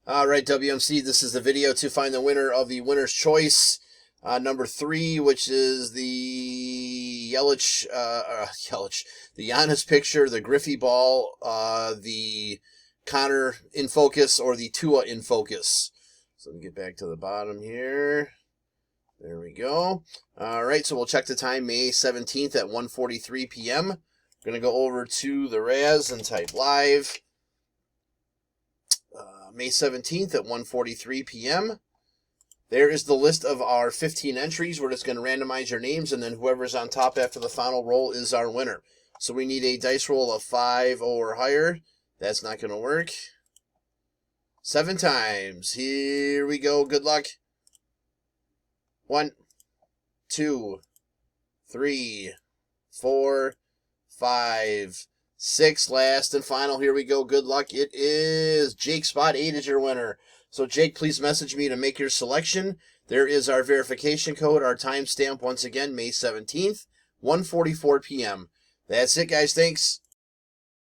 All right, WMC, this is the video to find the winner of the winner's choice. Number 3, which is the the Giannis picture, the Griffey ball, the Connor in focus, or the Tua in focus. So let me get back to the bottom here. There we go. All right, so we'll check the time, May 17th at 1:43 p.m. I'm going to go over to the Raz and type live. May 17th at 1:43 p.m. There is the list of our 15 entries. We're just going to randomize your names, and then whoever's on top after the final roll is our winner. So we need a dice roll of 5 or higher. That's not going to work. 7 times. Here we go. Good luck. 1, 2, 3, 4, 5, 6. Last and final. Here we go. Good luck. It is Jake Spot 8 is your winner. So Jake, please message me to make your selection. There is our verification code, our timestamp once again, May 17th, 1:44 p.m. That's it, guys. Thanks.